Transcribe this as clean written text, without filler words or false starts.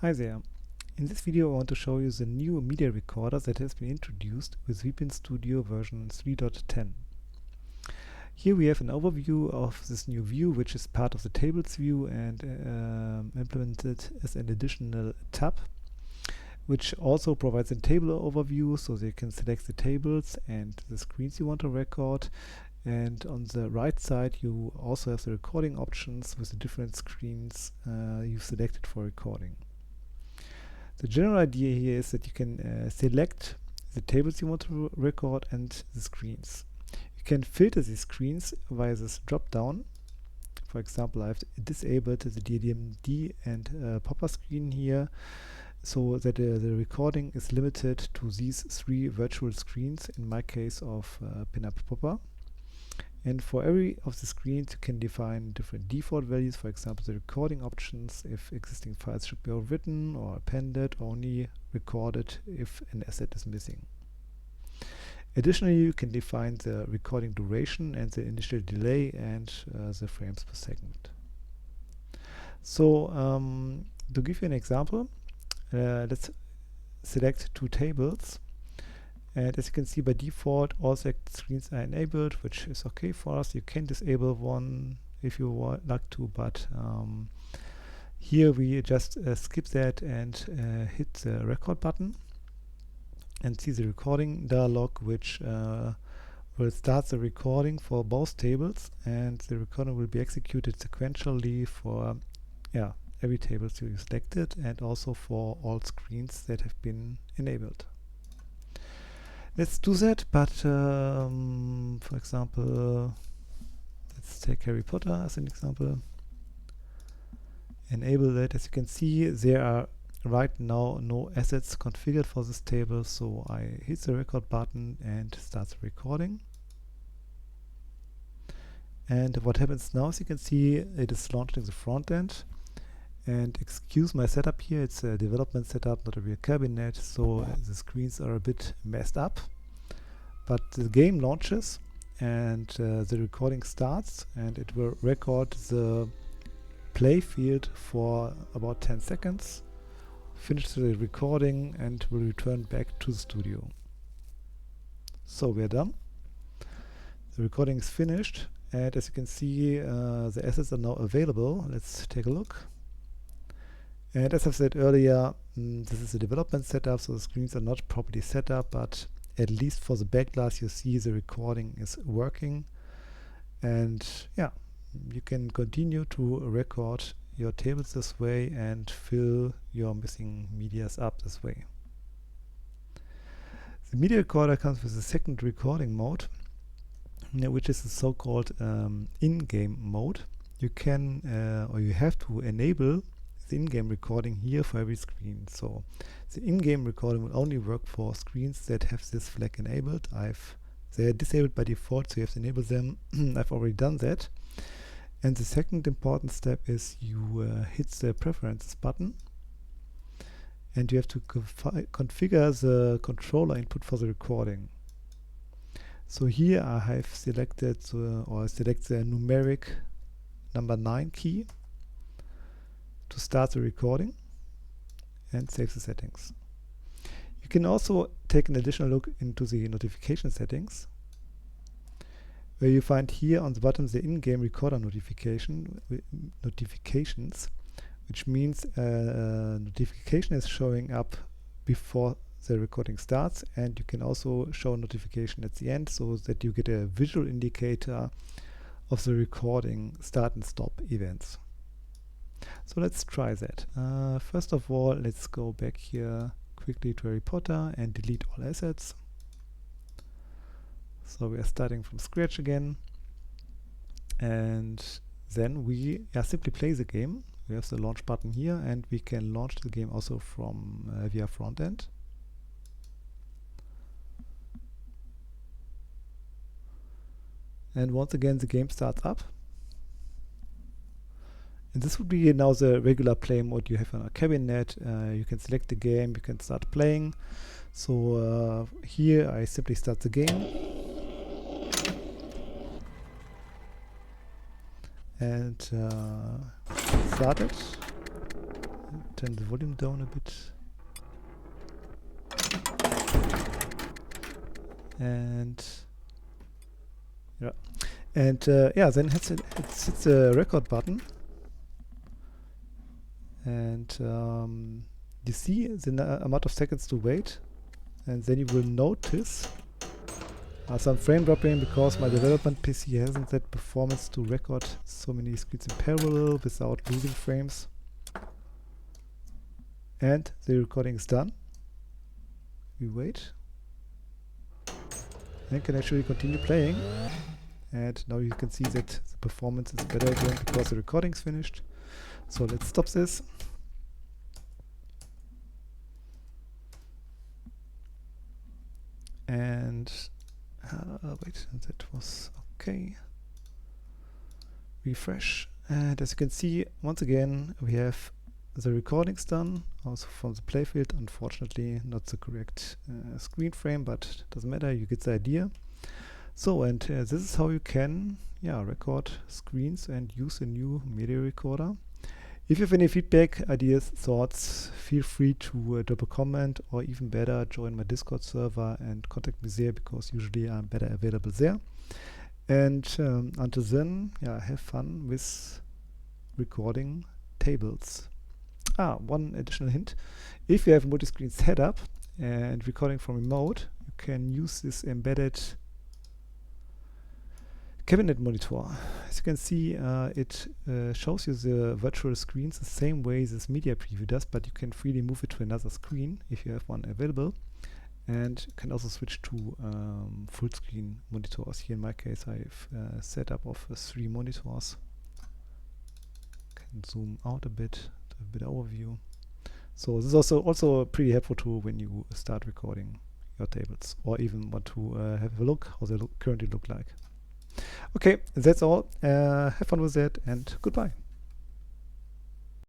Hi there. In this video I want to show you the new media recorder that has been introduced with vpin-studio version 3.10. Here we have an overview of this new view, which is part of the tables view and implemented as an additional tab, which also provides a table overview so that you can select the tables and the screens you want to record. And on the right side you also have the recording options with the different screens you've selected for recording. The general idea here is that you can select the tables you want to record and the screens. You can filter these screens via this drop down. For example, I've disabled the DDMD and popper screen here so that the recording is limited to these three virtual screens, in my case of pinup popper. And for every of the screens you can define different default values, for example the recording options, if existing files should be overwritten or appended, or only recorded if an asset is missing. Additionally, you can define the recording duration and the initial delay and the frames per second. So to give you an example, let's select two tables. And as you can see, by default all select screens are enabled, which is okay for us. You can disable one if you would like to, but here we just skip that and hit the record button and see the recording dialog, which will start the recording for both tables, and the recording will be executed sequentially for every table you selected and also for all screens that have been enabled. Let's do that, but for example, let's take Harry Potter as an example. Enable that. As you can see, there are right now no assets configured for this table, so I hit the record button and start the recording. And what happens now, as you can see, it is launching the front end. And excuse my setup here, it's a development setup, not a real cabinet, so the screens are a bit messed up. But the game launches and the recording starts, and it will record the play field for about 10 seconds, finish the recording, and will return back to the studio. So we're done. The recording is finished, and as you can see, the assets are now available. Let's take a look. And as I've said earlier, this is a development setup, so the screens are not properly set up, but at least for the backglass you see the recording is working. And yeah, you can continue to record your tables this way and fill your missing medias up this way. The media recorder comes with a second recording mode, which is the so-called in-game mode. You can or you have to enable the in-game recording here for every screen. So the in-game recording will only work for screens that have this flag enabled. They are disabled by default, so you have to enable them. I've already done that. And the second important step is you hit the preferences button, and you have to configure the controller input for the recording. So here I have selected select the numeric number 9 key to start the recording and save the settings. You can also take an additional look into the notification settings, where you find here on the bottom the in-game recorder notifications, which means a notification is showing up before the recording starts, and you can also show a notification at the end so that you get a visual indicator of the recording start and stop events. So let's try that. First of all, let's go back here quickly to Harry Potter and delete all assets. So we are starting from scratch again, and then we simply play the game. We have the launch button here, and we can launch the game also from via front end. And once again the game starts up. And this would be now the regular play mode you have on a cabinet. You can select the game, you can start playing. So here I simply start the game. And start it. turn the volume down a bit. And yeah, and yeah, then hits the record button, and you see the amount of seconds to wait, and then you will notice some frame dropping because my development PC hasn't that performance to record so many screens in parallel without losing frames. And the recording is done. We wait and can actually continue playing. And now you can see that the performance is better again because the recording is finished. So let's stop this. And wait, that was okay. Refresh. And as you can see, once again, we have the recordings done, also from the playfield. Unfortunately, not the correct screen frame, but doesn't matter, you get the idea. So, and this is how you can record screens and use a new media recorder. If you have any feedback, ideas, thoughts, feel free to drop a comment, or even better, join my Discord server and contact me there, because usually I'm better available there. And until then, have fun with recording tables. One additional hint. If you have a multi-screen setup and recording from remote, you can use this embedded cabinet monitor. As you can see, it shows you the virtual screens the same way this media preview does, but you can freely move it to another screen if you have one available. And you can also switch to full screen monitors. Here in my case, I have a setup of 3 monitors. Can zoom out a bit to have a bit overview. So this is also pretty helpful tool when you start recording your tables, or even want to have a look how they currently look like. Okay, that's all. Have fun with that, and goodbye.